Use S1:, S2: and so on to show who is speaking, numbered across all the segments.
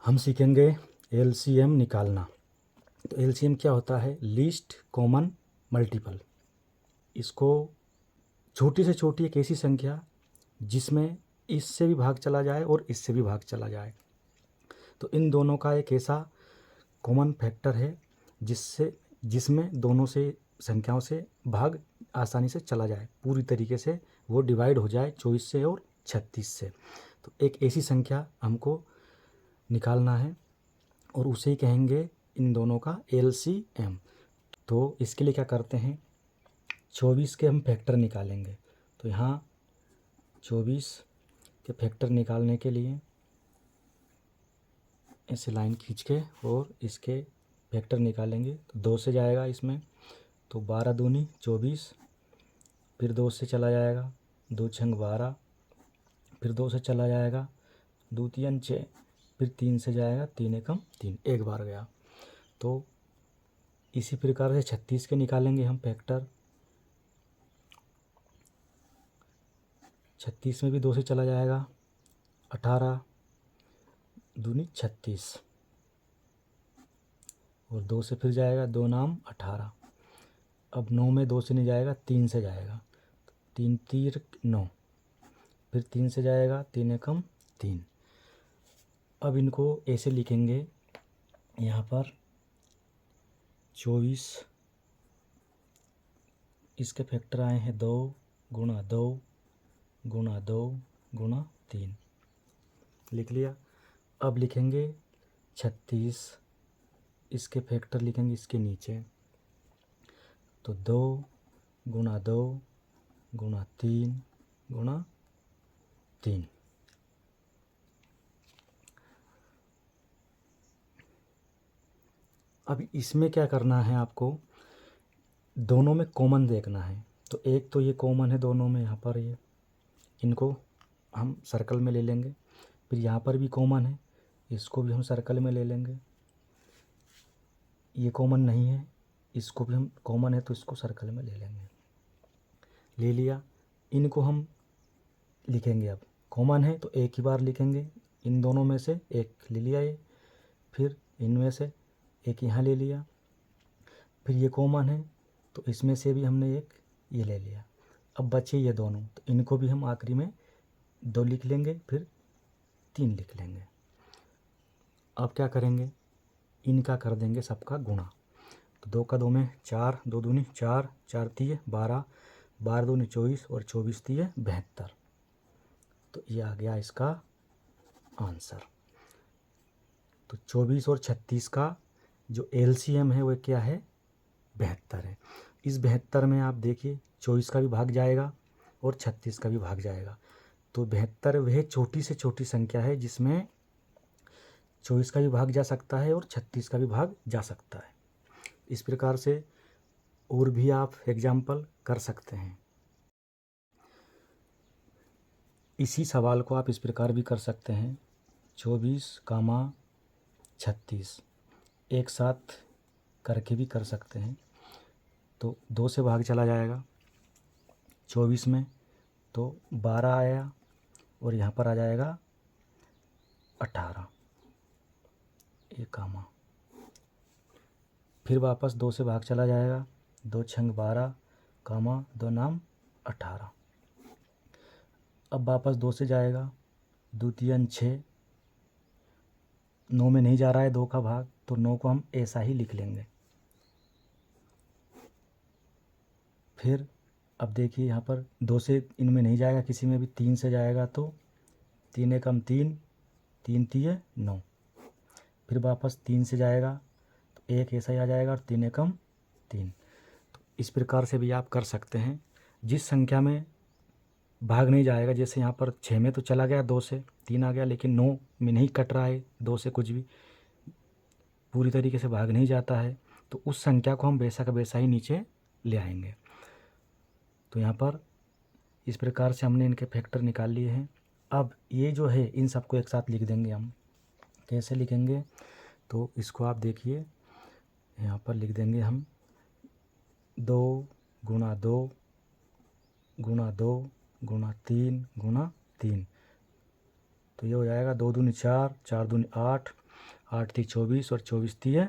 S1: हम सीखेंगे एलसीएम निकालना। तो एलसीएम क्या होता है? Least common multiple. इसको छोटी से छोटी एक ऐसी संख्या जिसमें इससे भी भाग चला जाए और इससे भी भाग चला जाए, तो इन दोनों का एक ऐसा कॉमन फैक्टर है जिसमें दोनों से संख्याओं से भाग आसानी से चला जाए, पूरी तरीके से वो डिवाइड हो जाए 24 से और 36 से। तो एक ऐसी संख्या हमको निकालना है और उसे ही कहेंगे इन दोनों का एलसीएम। तो इसके लिए क्या करते हैं, 24 के हम फैक्टर निकालेंगे। तो यहाँ 24 के फैक्टर निकालने के लिए ऐसे लाइन खींच के और इसके फैक्टर निकालेंगे। तो 2 से जाएगा इसमें, तो 12 दूनी 24, फिर 2 से चला जाएगा, 2 छंग 12, फिर 2 से चला जाएगा, 2 तीन 6, फिर 3 से जाएगा, 3 एकम 3, एक बार गया। तो इसी प्रकार से 36 के निकालेंगे हम फैक्टर। 36 में भी 2 से चला जाएगा, 18 दूनी 36, और 2 से फिर जाएगा, 2 नाम 18। अब 9 में 2 से नहीं जाएगा, 3 से जाएगा, 3 तीर 9, फिर 3 से जाएगा, 3 एकम 3। अब इनको ऐसे लिखेंगे, यहाँ पर 24 इसके फैक्टर आए हैं 2 गुणा 2 गुणा 2 गुणा 3, लिख लिया। अब लिखेंगे 36, इसके फैक्टर लिखेंगे इसके नीचे, तो 2 गुणा 2 गुणा 3 गुणा 3। अब इसमें क्या करना है आपको, दोनों में कॉमन देखना है। तो एक तो ये कॉमन है दोनों में, यहाँ पर ये, इनको हम सर्कल में ले लेंगे। फिर यहाँ पर भी कॉमन है, इसको भी हम सर्कल में ले लेंगे। ये कॉमन नहीं है, इसको भी हम, कॉमन है तो इसको सर्कल में ले लेंगे। ले लिया, इनको हम लिखेंगे। अब कॉमन है तो एक ही बार लिखेंगे, इन दोनों में से एक ले लिया ये, फिर इनमें से एक यहाँ ले लिया, फिर ये कॉमन है तो इसमें से भी हमने एक ये ले लिया। अब बचे ये दोनों, तो इनको भी हम आखिरी में 2 लिख लेंगे, फिर 3 लिख लेंगे। अब क्या करेंगे, इनका कर देंगे सबका गुणा। तो 2 का 2 में 4, 2 दूनी 4, 4 तीय 12, 12 दूनी 24 और 24 तीय 72। तो ये आ गया इसका आंसर। तो 24 और 36 का जो एलसीएम है वो क्या है, 72 है। इस 72 में आप देखिए 24 का भी भाग जाएगा और 36 का भी भाग जाएगा। तो 72 वह छोटी से छोटी संख्या है जिसमें 24 का भी भाग जा सकता है और 36 का भी भाग जा सकता है। इस प्रकार से और भी आप एग्जाम्पल कर सकते हैं। इसी सवाल को आप इस प्रकार भी कर सकते हैं, 24, 36 एक साथ करके भी कर सकते हैं। तो 2 से भाग चला जाएगा 24 में, तो 12 आया और यहाँ पर आ जाएगा 18, ये कामा। फिर वापस 2 से भाग चला जाएगा, 2 छंग 12 कामा 2 नाम 18। अब वापस 2 से जाएगा, 2 तीन 6, 9 में नहीं जा रहा है 2 का भाग, तो 9 को हम ऐसा ही लिख लेंगे। फिर अब देखिए यहाँ पर 2 से इनमें नहीं जाएगा, किसी में भी 3 से जाएगा, तो 3 एकम 3, 3 तीय 9, फिर वापस 3 से जाएगा तो एक ऐसा ही आ जाएगा और 3 एकम 3। तो इस प्रकार से भी आप कर सकते हैं। जिस संख्या में भाग नहीं जाएगा, जैसे यहाँ पर 6 में तो चला गया 2 से 3 आ गया, लेकिन 9 में नहीं कट रहा है, 2 से कुछ भी पूरी तरीके से भाग नहीं जाता है, तो उस संख्या को हम वैसा का वैसा ही नीचे ले आएंगे। तो यहाँ पर इस प्रकार से हमने इनके फैक्टर निकाल लिए हैं। अब ये जो है इन सबको एक साथ लिख देंगे हम। कैसे लिखेंगे, तो इसको आप देखिए, यहाँ पर लिख देंगे हम 2 गुणा 2 गुणा 2 गुणा 3 गुणा 3। तो ये हो जाएगा 2 दूनी 4, 4 दूनी 8, 8 × 3 = 24 और 24 × 3 =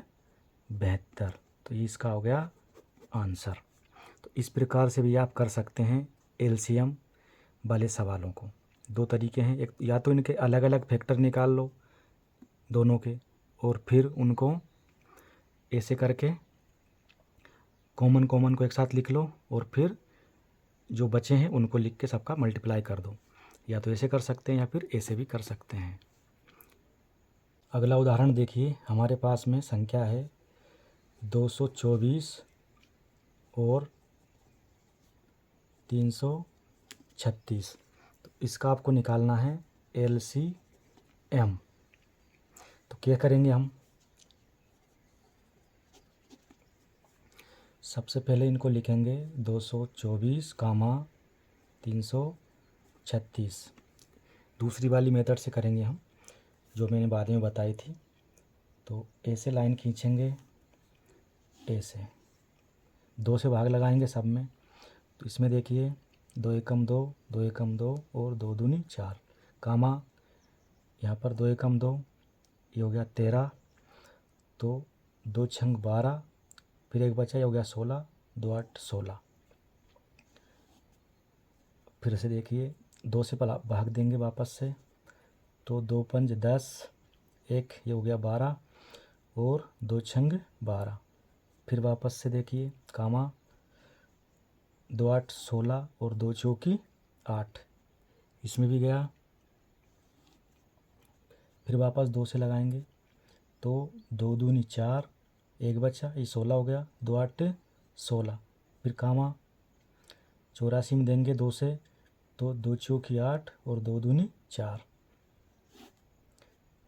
S1: 72। तो ये इसका हो गया आंसर। तो इस प्रकार से भी आप कर सकते हैं एलसीएम वाले सवालों को। दो तरीके हैं, एक या तो इनके अलग अलग फैक्टर निकाल लो दोनों के, और फिर उनको ऐसे करके कॉमन को एक साथ लिख लो, और फिर जो बचे हैं उनको लिख के सबका मल्टीप्लाई कर दो। या तो ऐसे कर सकते हैं या फिर ऐसे भी कर सकते हैं। अगला उदाहरण देखिए, हमारे पास में संख्या है 224 और 336। तो इसका आपको निकालना है एलसीएम। तो क्या करेंगे हम, सबसे पहले इनको लिखेंगे 224, 336। दूसरी वाली मेथड से करेंगे हम, जो मैंने बाद में बताई थी। तो ऐसे लाइन खींचेंगे, ऐसे 2 से भाग लगाएंगे सब में। तो इसमें देखिए 2 एकम 2, 2 एकम 2 और 2 दूनी 4, कामा यहाँ पर 2 एकम 2, ये हो गया 13। तो 2 छंग 12, फिर एक बचा, ये हो गया 16, 2 8 16। फिर से देखिए 2 से भाग देंगे वापस से, तो 2 पंज 10, एक ये हो गया 12 और 2 छंग 12। फिर वापस से देखिए कामा 2 8 16 और 2 चौकी 8, इसमें भी गया। फिर वापस 2 से लगाएंगे, तो 2 दूनी 4, एक बचा, ये 16 हो गया, 2 8 16। फिर कामा 84 में देंगे 2 से, तो 2 चौकी 8 और 2 दूनी 4।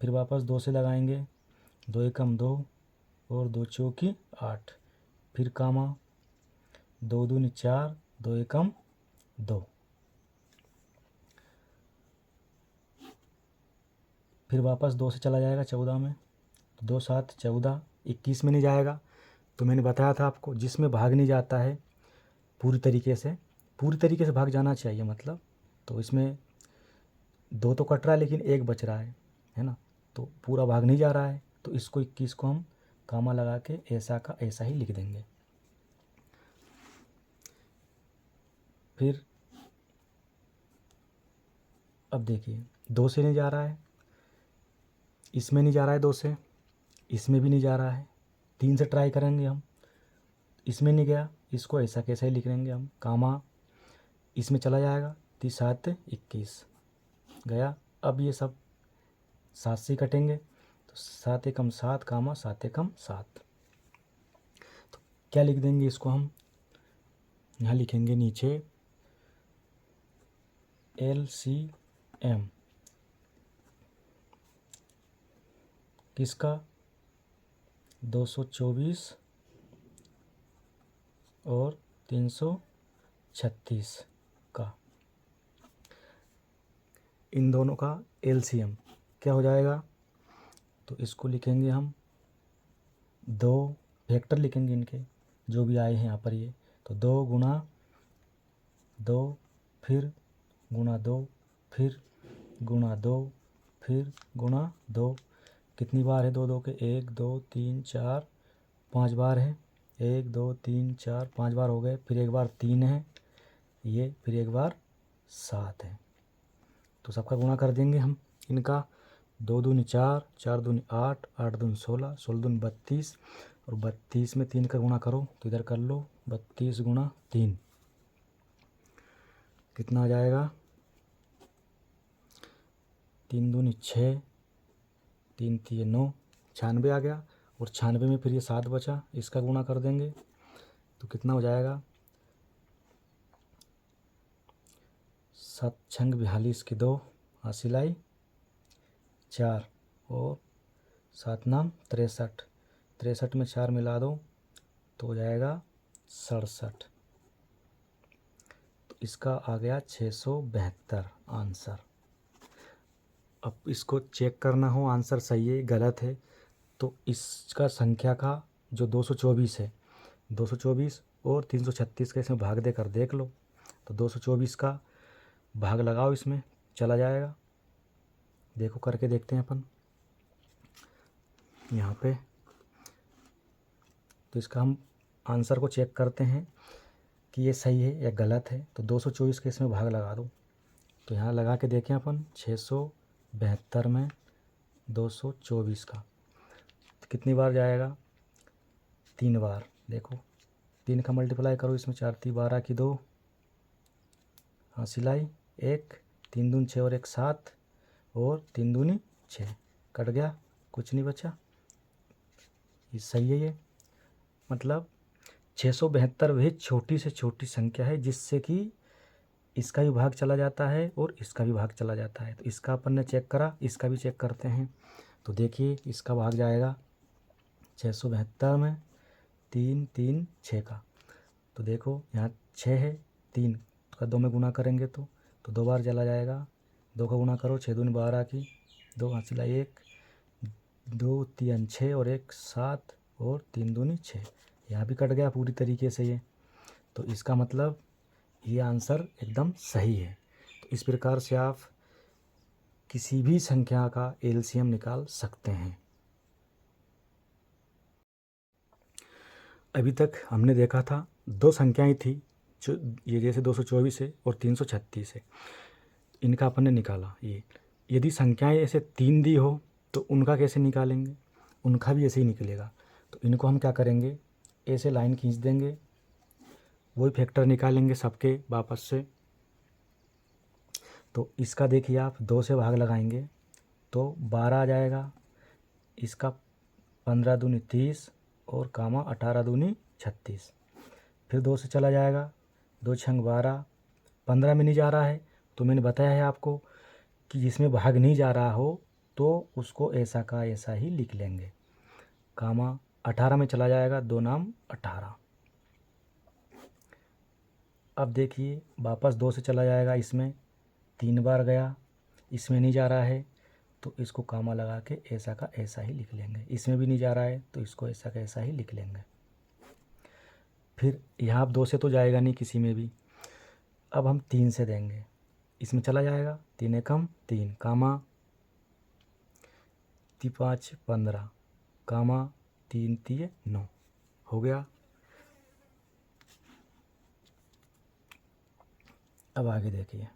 S1: फिर वापस 2 से लगाएंगे, 2 एकम 2 और 2 चौकी 8। फिर कामा 2 दूनी 4, 2 एकम 2। फिर वापस 2 से चला जाएगा 14 में, तो 2 7 14, 21 में नहीं जाएगा। तो मैंने बताया था आपको, जिसमें भाग नहीं जाता है पूरी तरीके से भाग जाना चाहिए मतलब। तो इसमें 2 तो कट रहा है लेकिन 1 बच रहा है ना, तो पूरा भाग नहीं जा रहा है। तो इसको 21 को हम कामा लगा के ऐसा का ऐसा ही लिख देंगे। फिर अब देखिए 2 से नहीं जा रहा है, इसमें नहीं जा रहा है 2 से, इसमें भी नहीं जा रहा है। 3 से ट्राई करेंगे हम, इसमें नहीं गया, इसको ऐसा कैसा ही लिख लेंगे हम, कामा इसमें चला जाएगा, 3 7 21 गया। अब ये सब 7 से कटेंगे, तो 7 एकम 7, कामा 7 एकम 7। तो क्या लिख देंगे इसको हम, यहाँ लिखेंगे नीचे LCM किसका, 224 और 336 का। इन दोनों का LCM क्या हो जाएगा, तो इसको लिखेंगे हम, 2 फैक्टर लिखेंगे इनके जो भी आए हैं यहाँ पर ये। तो 2 गुणा 2, फिर गुणा 2, फिर गुणा 2, फिर गुणा 2। कितनी बार है 2 2 के, 1 2 3 4 5 बार है, 1 2 3 4 5 बार हो गए। फिर एक बार 3 है ये, फिर एक बार 7 है। तो सबका गुणा कर देंगे हम इनका, 2 दूनी 4, 4 दूनी 8, 8 दूनी 16, 16 दूनी 32 और 32 में 3 का गुणा करो, तो इधर कर लो 32 गुणा 3, कितना आ जाएगा, 3 दूनी 6, 3 3 9, 96 आ गया। और 96 में फिर ये 7 बचा, इसका गुणा कर देंगे तो कितना हो जाएगा, 7 छंग 42 की 2, हासिलाई 4 और 7 नाम 63, 63 में 4 मिला दो तो हो जाएगा 67। तो इसका आ गया 672 आंसर। अब इसको चेक करना हो आंसर सही है गलत है, तो इसका संख्या का जो 224 है, 224 और 336 का इसमें भाग देकर देख लो। तो 224 का भाग लगाओ, इसमें चला जाएगा। देखो करके देखते हैं अपन। यहाँ पे। तो इसका हम आंसर को चेक करते हैं कि ये सही है या गलत है। तो 224 के इसमें भाग लगा दो। तो यहाँ लगा के देखें अपन 672 में 224 का तो कितनी बार जाएगा, 3 बार। देखो 3 का मल्टीप्लाई करो, इसमें 4 × 3 = 12 की 2 हासिल आई 1, 3 दूनी 6 और 1 7 और 3 दूनी 6, कट गया, कुछ नहीं बचा। ये सही है। ये मतलब 672 वह छोटी से छोटी संख्या है जिससे कि इसका भी भाग चला जाता है और इसका भी भाग चला जाता है। तो इसका अपन ने चेक करा, इसका भी चेक करते हैं। तो देखिए इसका भाग जाएगा 672 में 3 3 6 का। तो देखो यहाँ 6 है, 3 का 2 में गुना करेंगे तो 2 बार चला जाएगा। 2 का गुना करो, 6 दूनी 12 की 2 हासिल 1 2 3 6 और 1 7 और 3 दूनी 6। यहाँ भी कट गया पूरी तरीके से ये। तो इसका मतलब ये आंसर एकदम सही है। तो इस प्रकार से आप किसी भी संख्या का एलसीएम निकाल सकते हैं। अभी तक हमने देखा था 2 संख्याएं थी जो ये जैसे 224 है और 336 है, इनका अपन ने निकाला। ये यदि संख्याएं ऐसे 3 दी हो तो उनका कैसे निकालेंगे, उनका भी ऐसे ही निकलेगा। तो इनको हम क्या करेंगे, ऐसे लाइन खींच देंगे, वही फैक्टर निकालेंगे सबके वापस से। तो इसका देखिए आप 2 से भाग लगाएंगे तो 12 आ जाएगा, इसका 15 दूनी 30 और कामा 18 दूनी 36। फिर 2 से चला जाएगा, 2 छंग 12, 15 में नहीं जा रहा है तो मैंने बताया है आपको कि जिसमें भाग नहीं जा रहा हो तो उसको ऐसा का ऐसा ही लिख लेंगे। कामा 18 में चला जाएगा, 2 नाम 18। अब देखिए वापस 2 से चला जाएगा, इसमें 3 बार गया, इसमें नहीं जा रहा है तो इसको कामा लगा के ऐसा का ऐसा ही लिख लेंगे। इसमें भी नहीं जा रहा है तो इसको ऐसा का ऐसा ही लिख लेंगे। फिर यहाँ 2 से तो जाएगा नहीं किसी में भी, अब हम 3 से देंगे, इसमें चला जाएगा, 3 एकम 3 कामा 3 5 15 कामा 3 3 9 हो गया। अब आगे देखिए,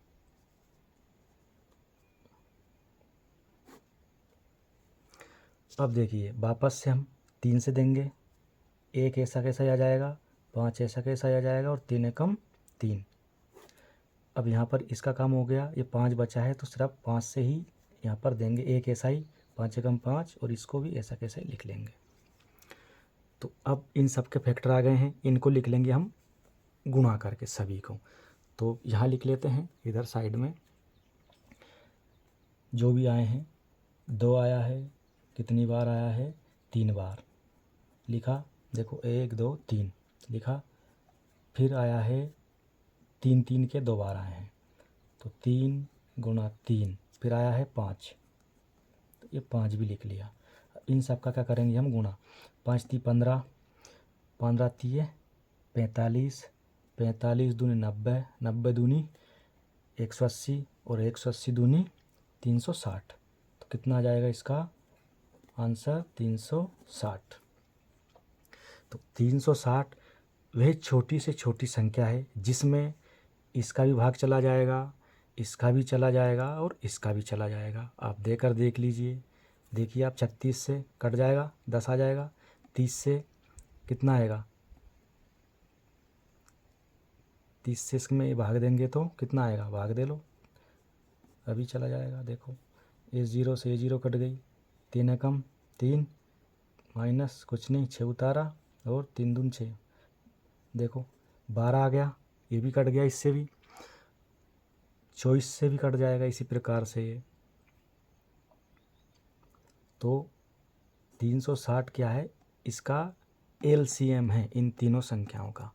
S1: अब देखिए वापस से हम 3 से देंगे, 1 ऐसा कैसा आ जाएगा, 5 ऐसा कैसा आ जाएगा और 3 एकम 3। अब यहाँ पर इसका काम हो गया, ये 5 बचा है तो सिर्फ 5 से ही यहाँ पर देंगे, 1 ऐसा ही 5 एकम 5 और इसको भी ऐसा कैसा ही लिख लेंगे। तो अब इन सब के फैक्टर आ गए हैं, इनको लिख लेंगे हम गुणा करके सभी को। तो यहाँ लिख लेते हैं इधर साइड में जो भी आए हैं। 2 आया है, कितनी बार आया है, 3 बार लिखा। देखो 1 2 3 लिखा। फिर आया है 3 3 के 2 बार आए हैं तो 3 × 3। फिर आया है 5, तो ये 5 भी लिख लिया। इन सब का क्या करेंगे हम गुणा, 5 × 3 = 15, 15 × 3 = 45, 45 दूनी 90, 90 दूनी 180 और 180 दूनी 360। तो कितना आ जाएगा इसका आंसर, 360। तो 360 वह छोटी से छोटी संख्या है जिसमें इसका भी भाग चला जाएगा, इसका भी चला जाएगा और इसका भी चला जाएगा। आप देकर देख लीजिए, देखिए आप 36 से कट जाएगा, 10 आ जाएगा, 30 से कितना आएगा, 30 से इसमें भाग देंगे तो कितना आएगा, भाग दे लो, अभी चला जाएगा। देखो ये 0 से ये 0 कट गई, 3 एकम 3 माइनस कुछ नहीं, 6 उतारा और 3 दूनी 6, देखो 12 आ गया, ये भी कट गया, इससे भी 24 से भी कट जाएगा इसी प्रकार से ये। तो 360 क्या है, इसका एलसीएम है इन तीनों संख्याओं का।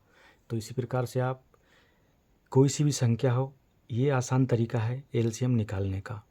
S1: तो इसी प्रकार से आप कोई सी भी संख्या हो, ये आसान तरीका है एलसीएम निकालने का।